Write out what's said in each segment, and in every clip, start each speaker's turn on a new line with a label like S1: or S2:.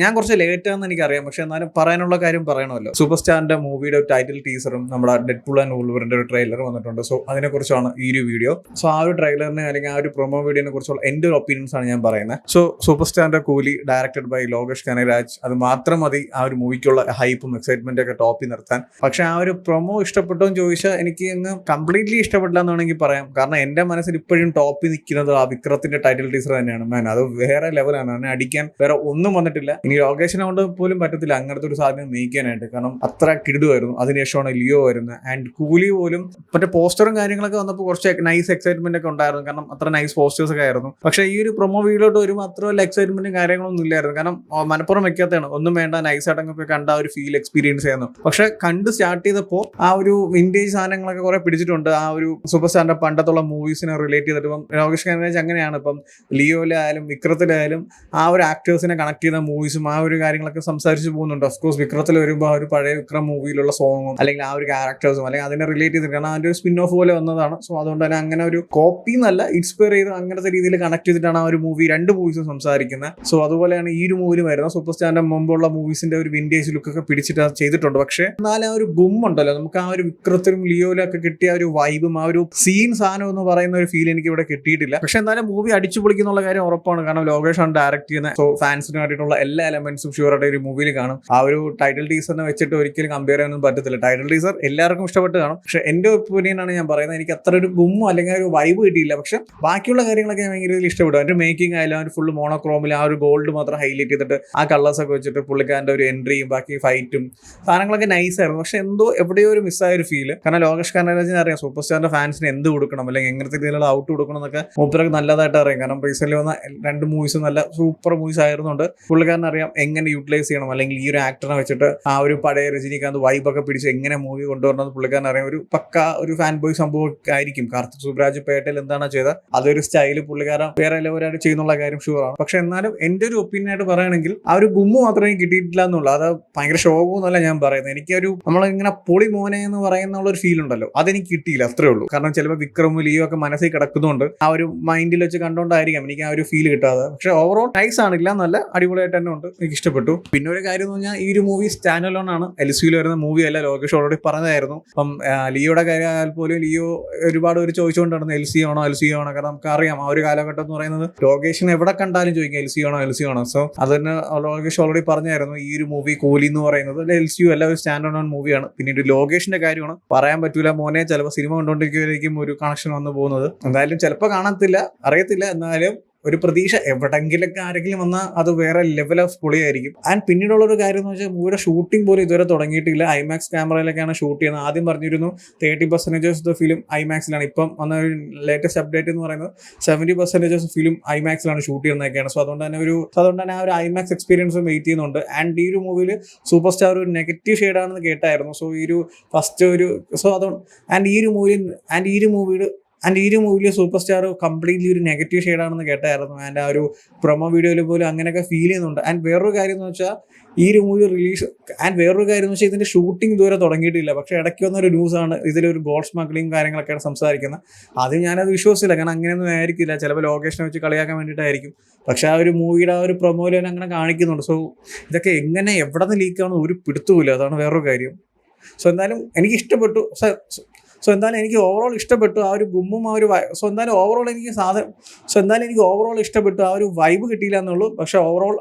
S1: ഞാൻ കുറച്ച് ലേറ്റ് ആണെന്ന് എനിക്കറിയാം, പക്ഷെ എന്നാലും പറയാനുള്ള കാര്യം പറയണമല്ലോ. സൂപ്പർ സ്റ്റാറിന്റെ മൂവിയുടെ ടൈറ്റിൽ ടീസറും നമ്മുടെ ഡെഡ്പൂൾ ആൻഡ് വൂൾവറിന്റെ ഒരു ട്രെയിലർ വന്നിട്ടുണ്ട്. സോ അതിനെക്കുറിച്ചാണ് ഈ ഒരു വീഡിയോ. സോ ആ ഒരു ട്രെയിലറിനെ അല്ലെങ്കിൽ ആ ഒരു പ്രൊമോ വീഡിയോനെ കുറിച്ചുള്ള എൻ്റെ ഒരു ഒപ്പീനിയൻസ് ആണ് ഞാൻ പറയുന്നത്. സോ സൂപ്പർ സ്റ്റാറിന്റെ കൂലി ഡയറക്റ്റഡ് ബൈ ലോകേഷ് കനകരാജ്, അത് മാത്രം മതി ആ ഒരു മൂവിക്കുള്ള ഹൈപ്പും എക്സൈറ്റ്മെന്റ് ഒക്കെ ടോപ്പിൽ നിർത്താൻ. പക്ഷെ ആ ഒരു പ്രൊമോ ഇഷ്ടപ്പെട്ടോ എന്ന് ചോദിച്ചാൽ എനിക്ക് അങ്ങ് കംപ്ലീറ്റ്ലി ഇഷ്ടപ്പെട്ടില്ല എന്ന് വേണമെങ്കിൽ പറയാം. കാരണം എന്റെ മനസ്സിൽ ഇപ്പോഴും ടോപ്പിൽ നിൽക്കുന്നത് ആ വിക്രത്തിന്റെ ടൈറ്റിൽ ടീസർ തന്നെയാണ്. മാൻ, അത് വേറെ ലെവലാണ്. അതിനെ അടിക്കാൻ വേറെ ഒന്നും വന്നിട്ടില്ല. ഇനി ലോകേഷിനെ കൊണ്ട് പോലും പറ്റത്തില്ല അങ്ങനത്തെ ഒരു സാധനം മേയിക്കാനായിട്ട്. കാരണം അത്ര കിടുവായിരുന്നു. അതിനുശേഷമാണ് ലിയോ വരുന്നത്. ആൻഡ് കൂലി പോലും മറ്റേ പോസ്റ്ററും കാര്യങ്ങളൊക്കെ വന്നപ്പോൾ കുറച്ച് നൈസ് എക്സൈറ്റ്മെന്റ് ഒക്കെ ഉണ്ടായിരുന്നു. കാരണം അത്ര നൈസ് പോസ്റ്റേഴ്സ് ഒക്കെ ആയിരുന്നു. പക്ഷേ ഈ ഒരു പ്രൊമോ വീഡിയോട്ട് വരുമ്പോൾ അത്ര വല്ല എക്സൈറ്റ്മെന്റും കാര്യങ്ങളൊന്നും ഇല്ലായിരുന്നു. കാരണം മനപ്പുറം വെക്കാത്തതാണ്. ഒന്നും വേണ്ട, നൈസ് ആയിട്ടൊക്കെ പോയി കണ്ട ഒരു ഫീൽ എക്സ്പീരിയൻസ് ചെയ്യുന്നു. പക്ഷെ കണ്ട് സ്റ്റാർട്ട് ചെയ്തപ്പോൾ ആ ഒരു വിന്റേജ് സാധനങ്ങളൊക്കെ കുറെ പിടിച്ചിട്ടുണ്ട്. ആ ഒരു സൂപ്പർ സ്റ്റാറിന്റെ പണ്ടത്തുള്ള മൂവീസിനെ റിലേറ്റ് ചെയ്തിട്ട് ഇപ്പം ലോകേഷ് കനകരാജ് അങ്ങനെയാണ്. ഇപ്പം ലിയോയിലായാലും വിക്രത്തിലായാലും ആ ഒരു ആക്ടേഴ്സിനെ കണക്ട് ചെയ്ത മൂവീസും ആ ഒരു കാര്യങ്ങളൊക്കെ സംസാരിച്ച് പോകുന്നുണ്ട്. ഓഫ്കോഴ്സ് വിക്രത്തിൽ വരുമ്പോൾ ആ ഒരു പഴയ വിക്രം മൂവിയിലുള്ള സോങ്ങും അല്ലെങ്കിൽ ആ ഒരു ക്യാരക്ടേഴ്സും അല്ലെങ്കിൽ അതിനെ റിലേറ്റ് ചെയ്തിട്ട്, കാരണം അതിന്റെ ഒരു സ്പിൻ ഓഫ് പോലെ വന്നതാണ്. സോ അതുകൊണ്ട് തന്നെ അങ്ങനെ ഒരു കോപ്പി എന്നല്ല, ഇൻസ്പയർ ചെയ്ത് അങ്ങനത്തെ രീതിയിൽ കണക്ട് ചെയ്തിട്ടാണ് ആ ഒരു മൂവി രണ്ട് മൂവീസും സംസാരിക്കുന്നത്. സോ അതുപോലെയാണ് ഈ ഒരു മൂവിയിൽ വരുന്നത്. സൂപ്പർ സ്റ്റാറിന്റെ മുമ്പുള്ള മൂവീസിന്റെ ഒരു വിന്റേജ് ലുക്കൊക്കെ പിടിച്ചിട്ട് അത് ചെയ്തിട്ടുണ്ട്. പക്ഷേ എന്നാലും ആ ഒരു ഗുമ്മുണ്ടല്ലോ, നമുക്ക് ആ ഒരു വിക്രത്തിലും ലിയോയിലും ഒക്കെ കിട്ടിയ ഒരു വൈബും ആ ഒരു സീൻ സാധനം എന്ന് പറയുന്ന ഒരു ഫീൽ എനിക്ക് ഇവിടെ കിട്ടിയിട്ടില്ല. പക്ഷെ എന്നാലും മൂവി അടിച്ചു പൊളിക്കുന്നുള്ള കാര്യം ഉറപ്പാണ്. കാരണം ലോകേഷ് ആണ് ഡയറക്ട് ചെയ്യുന്നത്. സോ ഫാൻസിന് വേണ്ടിയിട്ടുള്ള എല്ലാ എലമെന്റ്സും ഷുവറായിട്ട് ഒരു മൂവിയിൽ കാണും. ആ ഒരു ടൈറ്റിൽ ടീസറിനെ വെച്ചിട്ട് ഒരിക്കലും കമ്പയർ ചെയ്യാനൊന്നും പറ്റത്തില്ല. ടൈറ്റിൽ ടീസർ എല്ലാവർക്കും ഇഷ്ടപ്പെട്ട് കാണും. പക്ഷെ എന്റെ ഒപ്പീനിയൻ ആണ് ഞാൻ പറയുന്നത്. എനിക്ക് അത്ര ഒരു ഗുമ്മോ അല്ലെങ്കിൽ ഒരു വൈബ് കിട്ടിയില്ല. പക്ഷെ ബാക്കിയുള്ള കാര്യങ്ങളൊക്കെ ഭയങ്കര രീതിയിൽ ഇഷ്ടപ്പെടും. അതിന്റെ മേക്കിംഗ് ആയാലും ഒരു ഫുൾ മോണോക്രോമിൽ ആ ഒരു ഗോൾഡ് മാത്രം ഹൈലൈറ്റ് ചെയ്തിട്ട് ആ കളേഴ്സ് ഒക്കെ വെച്ചിട്ട് പുള്ളിക്കാരന്റെ ഒരു എൻട്രിയും ബാക്കി ഫൈറ്റും സാധനങ്ങളൊക്കെ നൈസ് ആയിരുന്നു. പക്ഷെ എന്തോ എവിടെയോ ഒരു മിസ്സായ ഒരു ഫീല്. കാരണം ലോകേഷ് കനകരാജിനെ അറിയാം സൂപ്പർ സ്റ്റാറിന്റെ ഫാൻസിന് എന്ത് കൊടുക്കണം അല്ലെങ്കിൽ എങ്ങനത്തെ രീതിയിലുള്ള ഔട്ട് കൊടുക്കണം എന്നൊക്കെ മൂപ്പരൊക്കെ നല്ലതായിട്ട് അറിയാം. കാരണം റീസെന്റ് വന്ന രണ്ട് മൂവീസും നല്ല സൂപ്പർ മൂവീസ് ആയിരുന്നുണ്ട്. പുള്ളിക്കാരൻ അറിയാം എങ്ങനെ യൂട്ടിലൈസ് ചെയ്യണം അല്ലെങ്കിൽ ഈ ഒരു ആക്ടറിനെ വെച്ചിട്ട് ആ ഒരു പഴയ രജനീകാന്ത് വൈബൊക്കെ പിടിച്ച് എങ്ങനെ മൂവി കൊണ്ടുവരണം പുള്ളിക്കാരൻ അറിയാം. ഒരു പക്ക ഒരു ഫാൻ ബോയ് സംഭവം ആയിരിക്കും. കാർത്തിക് സുബ്രാജ് പേട്ടയിൽ എന്താണ് ചെയ്തത് അതൊരു സ്റ്റൈല് പുള്ളിക്കാരൻ വേറെ ലെവലായിട്ട് ചെയ്യുന്നുള്ള കാര്യം ഷുവറാണ്. പക്ഷെ എന്നാലും എന്റെ ഒരു ഒപ്പീനിയൻ ആയിട്ട് പറയുകയാണെങ്കിൽ ആ ഒരു ഗുമ്മു മാത്രമേ കിട്ടിയിട്ടില്ല എന്നുള്ള, അത് ഭയങ്കര ഷോകമെന്നല്ല ഞാൻ പറയുന്നത്. എനിക്കൊരു നമ്മളിങ്ങനെ പൊളി മോനെ എന്ന് പറയുന്ന ഒരു ഫീൽ ഉണ്ടല്ലോ, അതെനിക്ക് കിട്ടിയില്ല, അത്രേ ഉള്ളൂ. കാരണം ചിലപ്പോൾ വിക്രമും ലിയോ ഒക്കെ മനസ്സിൽ കിടക്കുന്നുണ്ട്. ആ ഒരു മൈൻഡിൽ വെച്ച് കണ്ടോണ്ടായിരിക്കാം എനിക്ക് ആ ഒരു ഫീൽ കിട്ടാതെ. പക്ഷെ ഓവറോൾ നൈസ് ആണില്ല, നല്ല അടിപൊളിയായിട്ട് തന്നെ ഉണ്ട്. എനിക്ക് ഇഷ്ടപ്പെട്ടു. പിന്നെ ഒരു കാര്യം എന്ന് പറഞ്ഞാൽ ഈ ഒരു മൂവി സ്റ്റാൻഡ് അലോൺ ആണ്. എൽസിയിൽ വരുന്ന മൂവി അല്ല. ലോകേഷ് ഓൾറെഡി പറഞ്ഞതായിരുന്നു. അപ്പം ലിയോയുടെ കാര്യം ആയാൽ പോലും ലിയോ ഒരുപാട് പേര് ചോദിച്ചുകൊണ്ടിരുന്നു എൽ സി ആണോ. കാരണം നമുക്ക് അറിയാം ആ ഒരു കാലഘട്ടം എന്ന് പറയുന്നത് ലോകേഷിനെ എവിടെ കണ്ടാലും ചോദിക്കാം എൽ സി ആണോ. സോ അതിന് ലോകേഷ് ഓൾറെഡി പറഞ്ഞായിരുന്നു ഈ ഒരു മൂവി കൂലി എന്ന് പറയുന്നത് എൽ സി യു അല്ല, ഒരു സ്റ്റാൻഡ് അലോൺ മൂവിയാണ്. പിന്നീട് ലോകേഷിന്റെ കാര്യമാണ് പറയാൻ പറ്റൂല മോനെ. ചിലപ്പോൾ സിനിമ കണ്ടുകൊണ്ടിരിക്കുമ്പോഴേക്കും ഒരു കണക്ഷൻ വന്നു പോകുന്നത്. എന്തായാലും ചിലപ്പോൾ കാണത്തില്ല, അറിയത്തില്ല. എന്നാലും ഒരു പ്രതീക്ഷ എവിടെങ്കിലൊക്കെ ആരെങ്കിലും വന്നാൽ അത് വേറെ ലെവൽ ഓഫ് പൊളിയായിരിക്കും. ആൻഡ് പിന്നീടുള്ള ഒരു കാര്യം എന്ന് വെച്ചാൽ മൂവിയുടെ ഷൂട്ടിംഗ് പോലും ഇതുവരെ തുടങ്ങിയിട്ടില്ല. ഐമാക്സ് ക്യാമറയിലൊക്കെയാണ് ഷൂട്ട് ചെയ്യുന്നത്. ആദ്യം പറഞ്ഞിരുന്നു 30% ഓഫ് ദ ഫിലിം ഐമാക്സിലാണ്. ഇപ്പം വന്ന ഒരു ലേറ്റസ്റ്റ് അപ്ഡേറ്റ് എന്ന് പറയുന്നത് 70% ഓഫ് ഫിലിം ഐമാക്സിലാണ് ഷൂട്ട് ചെയ്യുന്നതൊക്കെയാണ്. സോ അതുകൊണ്ട് തന്നെ ആ ഒരു ഐമാക്സ് എക്സ്പീരിയൻസ് വെയിറ്റ് ചെയ്യുന്നുണ്ട്. ആൻഡ് ഈ ഒരു മൂവിയിൽ സൂപ്പർ സ്റ്റാർ ഒരു നെഗറ്റീവ് ഷെയ്ഡാണെന്ന് കേട്ടായിരുന്നു. സോ ഈ ഒരു ഫസ്റ്റ് ഒരു അതുകൊണ്ട് ഈ ഒരു മൂവിയിൽ സൂപ്പർ സ്റ്റാർ കംപ്ലീറ്റ്ലി ഒരു നെഗറ്റീവ് ഷെയ്ഡാണെന്ന് കേട്ടായിരുന്നു. ആൻഡ് ആ ഒരു പ്രൊമോ വീഡിയോയിൽ പോലും അങ്ങനെയൊക്കെ ഫീൽ ചെയ്യുന്നുണ്ട്. ആൻഡ് വേറൊരു കാര്യം എന്ന് വെച്ചാൽ ഈ ഒരു മൂവി റിലീസ് ഇതിന്റെ ഷൂട്ടിംഗ് ഇതുവരെ തുടങ്ങിയിട്ടില്ല. പക്ഷേ ഇടയ്ക്ക് വന്നൊരു ന്യൂസാണ് ഇതിലൊരു ഗോൾഡ് സ്മഗ്ലിംഗ് കാര്യങ്ങളൊക്കെയാണ് സംസാരിക്കുന്നത്. അത് ഞാനത് വിശ്വസിച്ചില്ല. കാരണം അങ്ങനെയൊന്നും ആയിരിക്കില്ല. ചിലപ്പോൾ ലൊക്കേഷനെ വെച്ച് കളിയാക്കാൻ വേണ്ടിയിട്ടായിരിക്കും. പക്ഷെ ആ ഒരു മൂവിയുടെ ആ ഒരു പ്രൊമോയിൽ തന്നെ അങ്ങനെ കാണിക്കുന്നുണ്ട്. സോ ഇതൊക്കെ എങ്ങനെ എവിടെ നിന്ന് ലീക്കാണെന്ന് ഒരു പിടുത്തമില്ല. അതാണ് വേറൊരു കാര്യം. സോ എന്തായാലും എനിക്ക് ഇഷ്ടപ്പെട്ടു. എനിക്ക് ഓവറോൾ ഇഷ്ടപ്പെട്ടു ആ ഒരു ഗുമ്മും ആ ഒരു എന്തായാലും എനിക്ക് ഓവറോൾ ഇഷ്ടപ്പെട്ടു. ആ ഒരു വൈബ് കിട്ടിയില്ല എന്നുള്ളൂ. പക്ഷെ ഓവറോൾ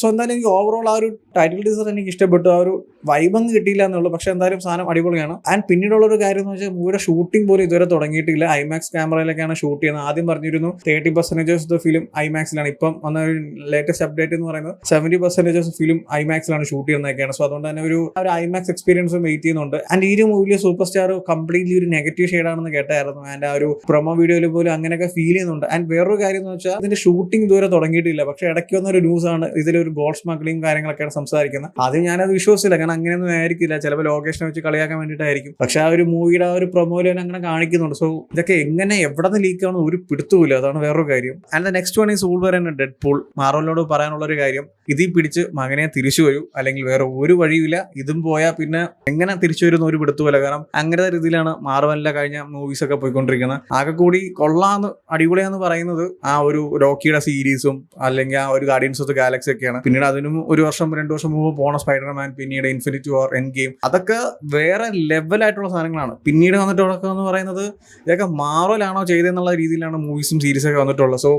S1: എന്തായാലും എനിക്ക് ഓവറോൾ ആ ഒരു ടൈറ്റിൽ ടീസർ എനിക്ക് ഇഷ്ടപ്പെട്ടു. ആ ഒരു വൈബൊന്നും കിട്ടിയില്ല എന്നുള്ളൂ. പക്ഷെ എന്തായാലും സാധനം അടിപൊളിയാണ്. ആൻഡ് പിന്നീടുള്ളൊരു കാര്യം എന്ന് വെച്ചാൽ മൂവിയുടെ ഷൂട്ടിംഗ് പോലും ഇതുവരെ തുടങ്ങിയിട്ടില്ല. ഐമാക്സ് ക്യാമറയിലൊക്കെയാണ് ഷൂട്ട് ചെയ്യുന്നത്. ആദ്യം പറഞ്ഞിരുന്നു 30% ഓഫ് ദ ഫിലിം ഐമാക്സിലാണ്. ഇപ്പം വന്ന ഒരു ലേറ്റസ്റ്റ് അപ്ഡേറ്റ് എന്ന് പറയുന്നത് 70% ഓഫ് ഫിലിം ഐമാക്സിലാണ് ഷൂട്ട് ചെയ്യുന്നതൊക്കെയാണ്. സോ അതുകൊണ്ട് തന്നെ ഒരു ഐമാക്സ് എക്സ്പീരിയൻസ് വെയിറ്റ് ചെയ്യുന്നുണ്ട്. ആൻഡ് ഈ ഒരു മൂവിയിൽ സൂപ്പർ സ്റ്റാർ കംപ്ലീറ്റ്ലി ഒരു നെഗറ്റീവ് ഷെയ്ഡാണെന്ന് കേട്ടായിരുന്നു. ആൻഡ് ആ ഒരു പ്രൊമോ വീഡിയോയിൽ പോലും അങ്ങനെയൊക്കെ ഫീൽ ചെയ്യുന്നുണ്ട്. ആൻഡ് വേറൊരു കാര്യം എന്ന് വെച്ചാൽ ഇതിന്റെ ഷൂട്ടിംഗ് ഇതുവരെ തുടങ്ങിയിട്ടില്ല. പക്ഷെ ഇടയ്ക്ക് വന്നൊരു ന്യൂസാണ് ഇതിലൊരു ഗോൾഡ് സ്മഗ്ലിംഗ് കാര്യങ്ങളൊക്കെയാണ് സംസാരിക്കുന്നത്. അത് ഞാനത് വിശ്വസിച്ചില്ല. കാരണം അങ്ങനെയൊന്നും ആയിരിക്കില്ല. ചിലപ്പോൾ ലൊക്കേഷനെ വെച്ച് കളിയാക്കാൻ വേണ്ടിയിട്ടായിരിക്കും. പക്ഷെ ആ ഒരു മൂവിയുടെ ആ ഒരു പ്രൊമോയിൽ തന്നെ അങ്ങനെ കാണിക്കുന്നുണ്ട്. സോ ഇതൊക്കെ എങ്ങനെ എവിടെ നിന്ന് ലീക്കാണെന്ന് ഒരു പിടുത്തമില്ല. അതാണ് വേറൊരു കാര്യം. And the next one is Wolverine Deadpool. മാർവലിനോട് പറയാനുള്ളൊരു കാര്യം, ഇതിൽ പിടിച്ച് മകനെ തിരിച്ചു വരൂ, അല്ലെങ്കിൽ വേറെ ഒരു വഴിയില്ല. ഇതും പോയാൽ പിന്നെ എങ്ങനെ തിരിച്ചു വരുന്ന ഒരു പിടുത്തമില്ല. കാരണം അങ്ങനത്തെ രീതിയിലാണ് മാർവലിലെ കഴിഞ്ഞ മൂവീസ് ഒക്കെ പോയിക്കൊണ്ടിരിക്കുന്നത്. ആകെ കൂടി കൊള്ളാന്ന് അടിപൊളിയാന്ന് പറയുന്നത് ആ ഒരു റോക്കിയുടെ സീരീസും അല്ലെങ്കിൽ ആ ഒരു ഗാർഡിയൻസ് ഓഫ് ദ ഗാലക്സി ഒക്കെയാണ്. പിന്നീട് അതിനും 1-2 വർഷം മുമ്പ് പോണ സ്പൈഡർമാൻ, പിന്നീട് ഇൻഫിനിറ്റി വാർ, എൻഡ് ഗെയിം, അതൊക്കെ വേറെ ലെവലായിട്ടുള്ള സാധനങ്ങളാണ്. പിന്നീട് വന്നിട്ടുള്ളതൊക്കെ എന്ന് പറയുന്നത് ഇതൊക്കെ മാർവലാണോ ചെയ്തതെന്നുള്ള രീതിയിലാണ് മൂവീസും സീരീസൊക്കെ വന്നിട്ടുള്ളത്. സോ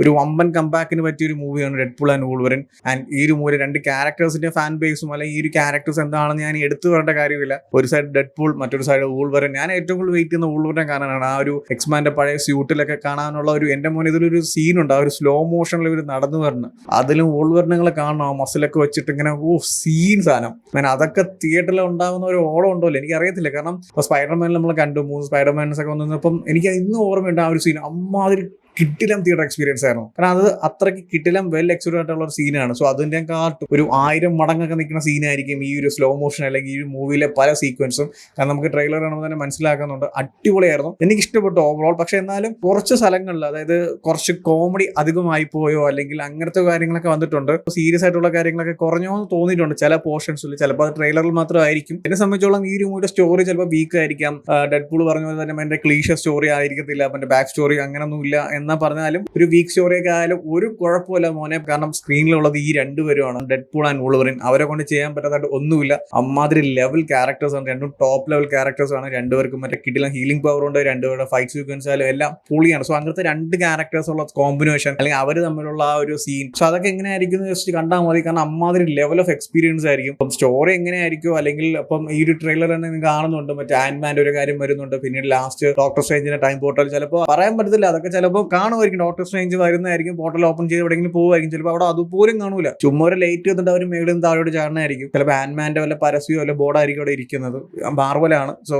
S1: ഒരു വമ്പൻ കംബാക്കിന് പറ്റിയ ഒരു മൂവിയാണ് ഡെഡ്പൂൾ ആൻഡ് വൂൾവറിൻ. ആൻഡ് ഈ ഒരു മൂവി 2 ക്യാരക്ടേഴ്സിന്റെ ഫാൻ ബേസും അല്ലെങ്കിൽ ഈ ഒരു ക്യാരക്ടേഴ്സ് എന്താണെന്ന് ഞാൻ എടുത്തു പറയേണ്ട കാര്യമില്ല. ഒരു സൈഡ് ഡെഡ്പൂൾ, മറ്റൊരു സൈഡ് വൂൾവറിൻ. ഞാൻ ഏറ്റവും കൂടുതൽ വെയിറ്റ് ചെയ്യുന്ന വൂൾവറിനെ കാണാനാണ്. ആ ഒരു എക്സ്മാന്റെ പഴയ സ്യൂട്ടിലൊക്കെ കാണാനുള്ള ഒരു, എന്റെ മോനെ ഇതിലൊരു സീനുണ്ട്, ആ ഒരു സ്ലോ മോഷനിൽ ഇവർ നടന്നു വരണം, അതിലും വൂൾവറിനെ കാണണം, ആ മസിലൊക്കെ വെച്ചിട്ട് ഇങ്ങനെ സീൻ സാധനം. ഞാൻ അതൊക്കെ തിയേറ്ററിൽ ഉണ്ടാകുന്ന ഒരു ഓളം ഉണ്ടല്ലോ എനിക്കറിയത്തില്ല. കാരണം ഇപ്പോൾ സ്പൈഡർമാനിൽ നമ്മൾ കണ്ടു 3 സ്പൈഡർമാൻസ് ഒക്കെ വന്നപ്പം എനിക്ക് ഇന്ന് ഓർമ്മയുണ്ട് ആ ഒരു സീൻ. അമ്മാതിരി കിട്ടിലം തിയേറ്റർ എക്സ്പീരിയൻസ് ആയിരുന്നു. കാരണം അത് അത്രയ്ക്ക് കിട്ടിലം വെൽ എക്സ്പീരിയൻസ് ആയിട്ടുള്ള ഒരു സീനാണ്. സോ അതിന്റെ കാട്ടും ഒരു 1000 മടങ്ങൊക്കെ നിൽക്കുന്ന സീനായിരിക്കും ഈ ഒരു സ്ലോ മോഷൻ അല്ലെങ്കിൽ ഈ ഒരു മൂവിയിലെ പല സീക്വൻസും. കാരണം നമുക്ക് ട്രെയിലർ കാണുമ്പോൾ തന്നെ മനസ്സിലാക്കുന്നുണ്ട്. അടിപൊളിയായിരുന്നു, എനിക്ക് ഇഷ്ടപ്പെട്ടു ഓവറോൾ. പക്ഷെ എന്നാലും കുറച്ച് സ്ഥലങ്ങളിൽ, അതായത് കുറച്ച് കോമഡി അധികമായി പോയോ അല്ലെങ്കിൽ അങ്ങനത്തെ കാര്യങ്ങളൊക്കെ വന്നിട്ടുണ്ട്. സീരിയസ് ആയിട്ടുള്ള കാര്യങ്ങളൊക്കെ കുറഞ്ഞോ എന്ന് തോന്നിയിട്ടുണ്ട് ചില പോർഷൻസിൽ. ചിലപ്പോൾ അത് ട്രെയിലറിൽ മാത്രമായിരിക്കും. എന്നെ സംബന്ധിച്ചോളം ഈ ഒരു മൂവിയുടെ സ്റ്റോറി ചിലപ്പോൾ വീക്ക് ആയിരിക്കാം. ഡെഡ്പൂൾ പറഞ്ഞ പോലെ തന്നെ എന്റെ ക്ലീഷ സ്റ്റോറി ആയിരിക്കത്തില്ല, എന്റെ ബാക്ക് സ്റ്റോറി അങ്ങനൊന്നും ഇല്ല എന്നാ പറഞ്ഞാലും ഒരു വീക്ക് സ്റ്റോറിയൊക്കെ ആയാലും ഒരു കുഴപ്പമില്ല മോനെ. കാരണം സ്ക്രീനിലുള്ളത് ഈ 2 പേരുമാണ്, ഡെഡ്പൂൾ ആൻഡ് വൂൾവറിൻ. അവരെ കൊണ്ട് ചെയ്യാൻ പറ്റാത്ത ഒന്നുമില്ല. അമ്മാതിരി ലെവൽ ക്യാരക്ടേഴ്സ് ആണ്, 2 ടോപ്പ് ലെവൽ ക്യാരക്ടേഴ്സ് ആണ്. 2 പേർക്കും മറ്റേ കിട്ടില്ല ഹീലിംഗ് പവർ ഉണ്ട്, 2 പേരുടെ ഫൈറ്റ് സീക്വൻസ് ആയാലും എല്ലാം പൊളിയാണ്. സോ അങ്ങനത്തെ 2 ക്യാരക്ടേഴ്സ് ഉള്ള കോമ്പിനേഷൻ അല്ലെങ്കിൽ അവർ തമ്മിലുള്ള ആ ഒരു സീൻ, സോ അതൊക്കെ എങ്ങനെയായിരിക്കും ജസ്റ്റ് കണ്ടാൽ മതി. കാരണം അമ്മാതിരി ലെവൽ ഓഫ് എക്സ്പീരിയൻസ് ആയിരിക്കും. അപ്പം സ്റ്റോറി എങ്ങനെയായിരിക്കും, അല്ലെങ്കിൽ അപ്പം ഈ ഒരു ട്രെയിലർ തന്നെ നിങ്ങൾ കാണുന്നുണ്ട്, മറ്റേ ആൻഡ്മാന്റെ ഒരു കാര്യം വരുന്നുണ്ട്, പിന്നീട് ലാസ്റ്റ് ഡോക്ടർ സ്ട്രേഞ്ചിന്റെ ടൈം പോർട്ടൽ, ചിലപ്പോൾ പറയാൻ പറ്റത്തില്ല, അതൊക്കെ ചിലപ്പോൾ കാണുമായിരിക്കും. ഡോക്ടർ സ്ട്രേഞ്ച് വരുന്നതായിരിക്കും, പോർട്ടൽ ഓപ്പൺ ചെയ്ത് എവിടെയെങ്കിലും പോകുമായിരിക്കും. ചിലപ്പോൾ അവിടെ അതുപോലും കാണൂല, ചുമ്മാ ഒരു ലൈറ്റ് വന്നിട്ട് അവർ മേളിൽ നിന്ന് താഴോട്ട് ചാടണമായിരിക്കും. ചിലപ്പോൾ ആൻഡ്മാന്റെ വല്ല പരസ്യമോ വല്ല ബോർഡായിരിക്കും അവിടെ ഇരിക്കുന്നത്. മാർവലാണ്, സോ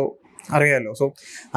S1: അറിയാലോ. സോ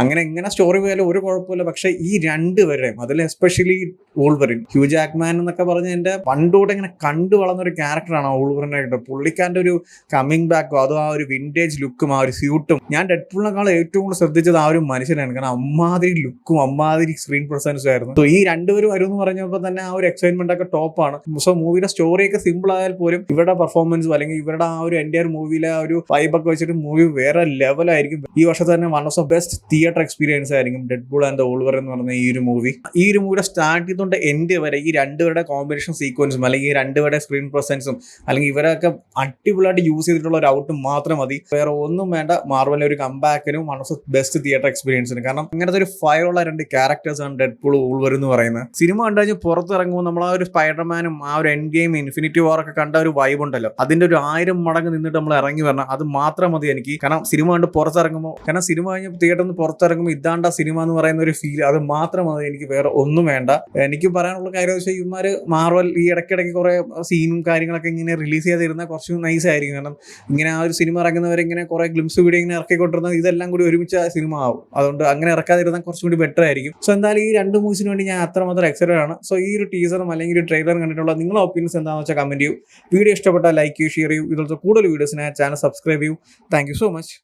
S1: അങ്ങനെ സ്റ്റോറി പോയാലും ഒരു കുഴപ്പമില്ല. പക്ഷെ ഈ 2 പേരുടെയും, അതിൽ എസ്പെഷ്യലി വൂൾവറിൻ, ഹ്യൂ ജാക്ക്മാൻ എന്നൊക്കെ പറഞ്ഞ എൻ്റെ പണ്ടോട്ട് ഇങ്ങനെ കണ്ടു വളർന്ന ഒരു ക്യാരക്ടറാണ് വൂൾവറിനായിട്ട്. പുള്ളിക്കാരൻ്റെ ഒരു കമ്മിങ് ബാക്കും അതും ആ ഒരു വിൻറ്റേജ് ലുക്കും ആ ഒരു സ്യൂട്ടും, ഞാൻ ഡെഡ്പൂളിനേക്കാൾ ഏറ്റവും കൂടുതൽ ശ്രദ്ധിച്ചത് ആ ഒരു മനുഷ്യനാണ്. കാരണം അമ്മാതിരി ലുക്കും അമ്മാതിരി സ്ക്രീൻ പ്രസൻസും ആയിരുന്നു. സോ ഈ 2 പേരും വരും എന്ന് പറഞ്ഞപ്പോൾ തന്നെ ആ ഒരു എക്സൈറ്റ്മെന്റ് ഒക്കെ ടോപ്പാണ്. സോ മൂവിയുടെ സ്റ്റോറിയൊക്കെ സിമ്പിൾ ആയാൽ പോലും ഇവരുടെ പെർഫോമൻസും അല്ലെങ്കിൽ ഇവരുടെ ആ ഒരു എൻ്റയർ മൂവിയിലെ ആ ഒരു വൈബൊക്കെ വെച്ചിട്ട് മൂവി വേറെ ലെവലായിരിക്കും. ഈ വർഷത്തെ തന്നെ one of the best theatre experience ആയിരിക്കും ഡെഡ്പൂൾ ആൻഡ് ദ വൂൾവറിൻ എന്ന് പറഞ്ഞ ഈ ഒരു മൂവി. ഈ ഒരു മൂവിയുടെ സ്റ്റാർട്ട് ചെയ്തുകൊണ്ട് എൻഡ് വരെ ഈ 2 പേരുടെ കോമ്പിനേഷൻ സീക്വൻസും അല്ലെങ്കിൽ ഈ 2 പേരുടെ സ്ക്രീൻ പ്രസൻസും അല്ലെങ്കിൽ ഇവരൊക്കെ അടിപൊളിയായിട്ട് യൂസ് ചെയ്തിട്ടുള്ള ഒരു ഔട്ട് മാത്രം മതി, വേറെ ഒന്നും വേണ്ട. മാർവലിന്റെ ഒരു കംബാക്കിനും one of the best theatre എക്സ്പീരിയൻസിന്. കാരണം അങ്ങനത്തെ ഒരു ഫയറുള്ള 2 ക്യാരക്ടേഴ്സ് ആണ് ഡെഡ്പൂൾ വൂൾവറിൻ എന്ന് പറയുന്നത്. സിനിമ കണ്ടു കഴിഞ്ഞ് പുറത്തിറങ്ങുമ്പോൾ നമ്മൾ ആ ഒരു സ്പൈഡർമാനും ആ ഒരു എൻഡ് ഗെയിം, ഇൻഫിനിറ്റി വാർ ഒക്കെ കണ്ട ഒരു വൈബ് ഉണ്ടല്ലോ, അതിന്റെ ഒരു 1000 മടങ്ങ് നിന്നിട്ട് നമ്മൾ ഇറങ്ങി വരണം. അത് മാത്രം മതി എനിക്ക്. കാരണം സിനിമ കണ്ട് പുറത്തിറങ്ങുമ്പോൾ, കാരണം സിനിമ കഴിഞ്ഞ് തിയേറ്ററിൽ നിന്ന് പുറത്തിറങ്ങുമ്പോൾ ഇതാണ്ട സിനിമ എന്ന് പറയുന്ന ഒരു ഫീൽ, അത് മാത്രം മതി എനിക്ക്, വേറെ ഒന്നും വേണ്ട. എനിക്ക് പറയാനുള്ള കാര്യം വെച്ചാൽ ഇവന്മാർ മാർവൽ ഈ ഇടയ്ക്കിടയ്ക്ക് കുറെ സീനും കാര്യങ്ങളൊക്കെ ഇങ്ങനെ റിലീസ് ചെയ്തിരുന്നാൽ കുറച്ച് നൈസ് ആയിരിക്കും. കാരണം ഇങ്ങനെ ആ ഒരു സിനിമ ഇറങ്ങുന്നവരെ ഇങ്ങനെ കുറെ ഗ്ലിംസ് വീഡിയോ ഇങ്ങനെ ഇറക്കിക്കൊണ്ടിരുന്നത് ഇതെല്ലാം കൂടി ഒരുമിച്ച് സിനിമ ആവും. അതുകൊണ്ട് അങ്ങനെ ഇറക്കാതിരുന്നാൽ കുറച്ചും കൂടി ബെറ്റർ ആയിരിക്കും. സോ എന്തായാലും ഈ 2 മൂവീസിന് വേണ്ടി ഞാൻ അത്രമാത്രം എക്സൈറ്റഡ് ആണ്. സോ ഈ ഒരു ടീസറും അല്ലെങ്കിൽ ഒരു ട്രെയിലറും കണ്ടിട്ടുള്ള നിങ്ങളുടെ ഒപ്പീനിയൻസ് എന്താണെന്ന് വെച്ചാൽ കമന്റ് ചെയ്യൂ. വീഡിയോ ഇഷ്ടപ്പെട്ടാൽ ലൈക്ക് ചെയ്യൂ, ഷെയർ ചെയ്യൂ. ഇതുപോലത്തെ കൂടുതൽ വീഡിയോസിന് ചാനൽ സബ്സ്ക്രൈബ് ചെയ്യൂ. Thank you so much.